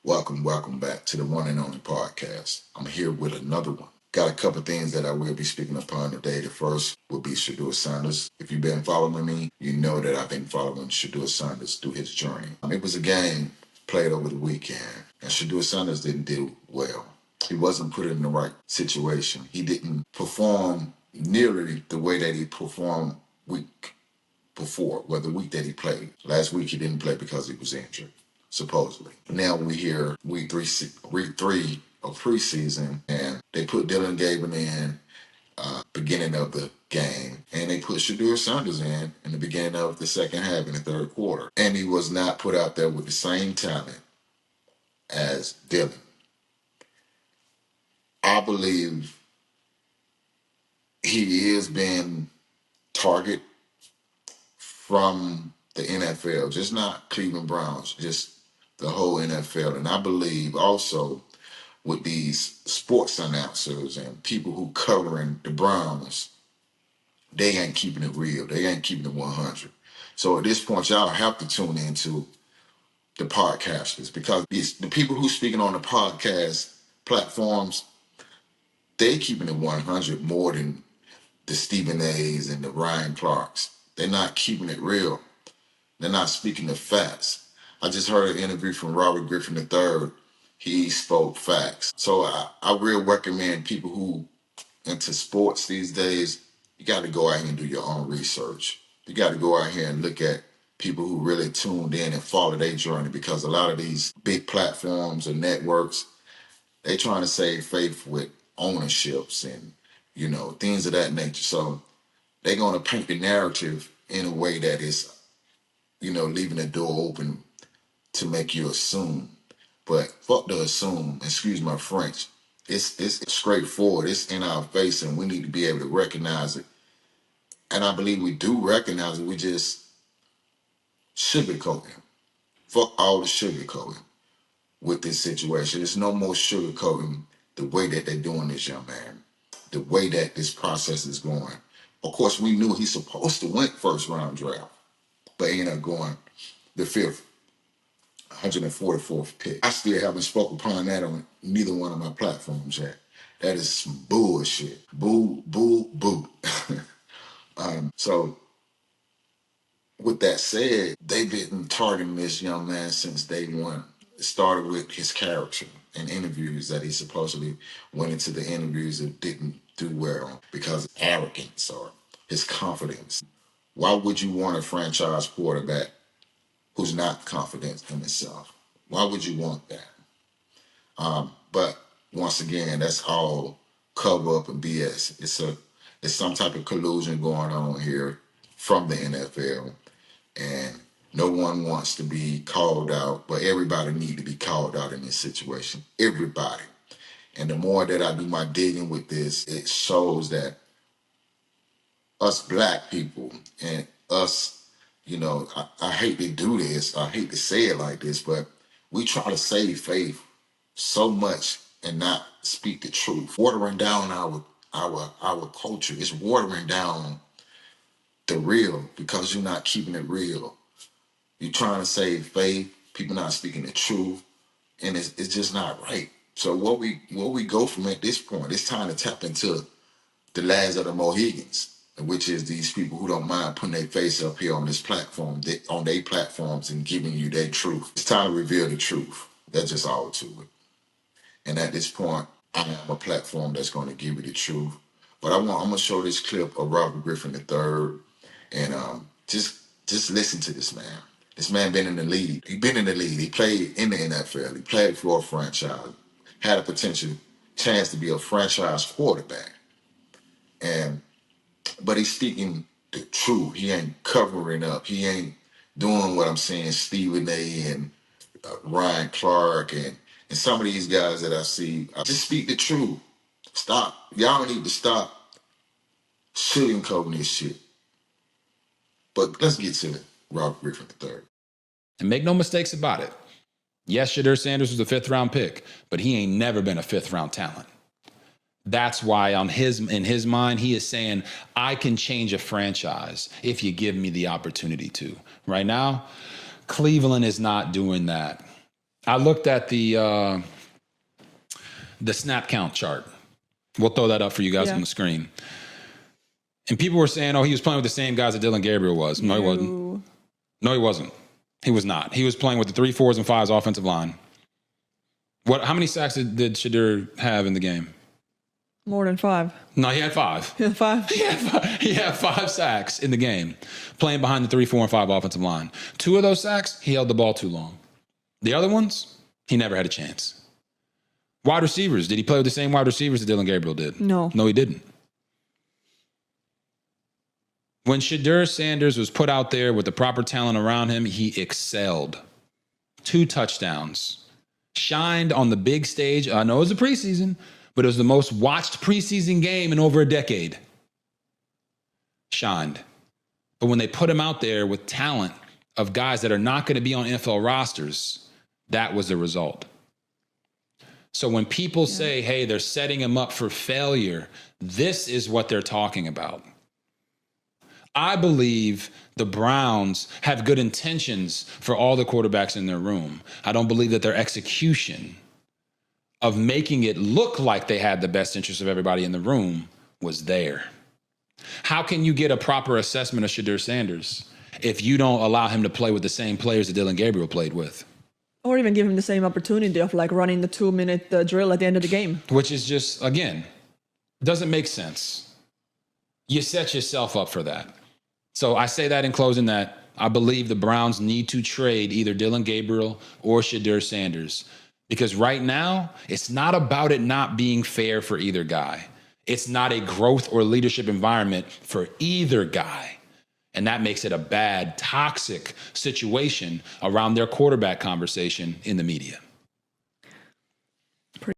Welcome back to the one and only podcast. I'm here with another one. Got a couple things that I will be speaking upon today. The first will be Shedeur Sanders. If you've been following me, you know that I've been following Shedeur Sanders through his journey. It was a game played over the weekend, and Shedeur Sanders didn't do well. He wasn't put in the right situation. He didn't perform nearly the way that he performed week before, well, the week that he played. Last week he didn't play because he was injured, supposedly. Now we hear week three of preseason, and they put Dylan Gabriel in beginning of the game, and they put Shedeur Sanders in the beginning of the second half in the third quarter. And he was not put out there with the same talent as Dylan. I believe he is being targeted from the NFL, just not Cleveland Browns, just the whole NFL. And I believe also with these sports announcers and people who covering the Browns, they ain't keeping it real. They ain't keeping it 100. So at this point, y'all have to tune into the podcasters, because the people who speaking on the podcast platforms, they keeping it 100 more than the Stephen A's and the Ryan Clarks. They're not keeping it real. They're not speaking the facts. I just heard an interview from Robyn Griffin III. He spoke facts. So I really recommend people who into sports these days, you got to go out here and do your own research. You got to go out here and look at people who really tuned in and follow their journey, because a lot of these big platforms and networks, they trying to save faith with ownerships and, things of that nature. So they're going to paint the narrative in a way that is, leaving the door open to make you assume. But fuck the assume, excuse my French. It's straightforward. It's in our face, and we need to be able to recognize it. And I believe we do recognize it. We just sugarcoating. Fuck all the sugarcoating with this situation. There's no more sugarcoating the way that they're doing this, young man. The way that this process is going. Of course, we knew he's supposed to win first round draft, but he ended up going the fifth, 144th pick. I still haven't spoken upon that on neither one of my platforms yet. That is some bullshit. Boo, boo, boo. So with that said, they've been targeting this young man since day one. It started with his character and interviews that he supposedly went into the interviews and didn't do well because of arrogance or his confidence. Why would you want a franchise quarterback who's not confident in himself? Why would you want that? But once again, that's all cover up and BS. It's some type of collusion going on here from the NFL, and no one wants to be called out, but everybody need to be called out in this situation. Everybody. And the more that I do my digging with this, it shows that us black people and us, I hate to do this, I hate to say it like this, but we try to save faith so much and not speak the truth, watering down our culture. It's watering down the real, because you're not keeping it real. You're trying to save faith, people not speaking the truth, and it's just not right. So what we go from at this point, it's time to tap into the last of the Mohegans, which is these people who don't mind putting their face up here on this platform, on their platforms, and giving you their truth. It's time to reveal the truth. That's just all to it. And at this point, I am a platform that's going to give you the truth. But I'm going to show this clip of Robyn Griffin III, and just listen to this man. This man been in the league. He been in the league. He played in the NFL. He played for a franchise. Had a potential chance to be a franchise quarterback. But he's speaking the truth. He ain't covering up. He ain't doing what I'm saying, Stephen A. and Ryan Clark and some of these guys that I see. Just speak the truth. Stop. Y'all need to stop sugarcoating this shit. But let's get to Robyn Griffin III. And make no mistakes about it. Yes, Shedeur Sanders was a fifth-round pick, but he ain't never been a fifth-round talent. That's why in his mind, he is saying, I can change a franchise if you give me the opportunity to. Right now, Cleveland is not doing that. I looked at the snap count chart. We'll throw that up for you guys on the screen. And people were saying, oh, he was playing with the same guys that Dylan Gabriel was. No, he wasn't. No, he wasn't. He was not. He was playing with the 3, 4s, and 5s offensive line. How many sacks did Shedeur have in the game? More than 5. No, he had 5. He had 5? He had 5 sacks in the game, playing behind the 3, 4, and 5 offensive line. 2 of those sacks, he held the ball too long. The other ones, he never had a chance. Wide receivers, did he play with the same wide receivers that Dylan Gabriel did? No. No, he didn't. When Shedeur Sanders was put out there with the proper talent around him, he excelled. 2 touchdowns. Shined on the big stage. I know it was a preseason, but it was the most watched preseason game in over a decade. Shined. But when they put him out there with talent of guys that are not going to be on NFL rosters, that was the result. So when people say, hey, they're setting him up for failure, this is what they're talking about. I believe the Browns have good intentions for all the quarterbacks in their room. I don't believe that their execution of making it look like they had the best interest of everybody in the room was there. How can you get a proper assessment of Shedeur Sanders if you don't allow him to play with the same players that Dylan Gabriel played with? Or even give him the same opportunity of like running the 2-minute drill at the end of the game. Which is just, again, doesn't make sense. You set yourself up for that. So I say that in closing that I believe the Browns need to trade either Dylan Gabriel or Shedeur Sanders. Because right now, it's not about it not being fair for either guy. It's not a growth or leadership environment for either guy. And that makes it a bad, toxic situation around their quarterback conversation in the media.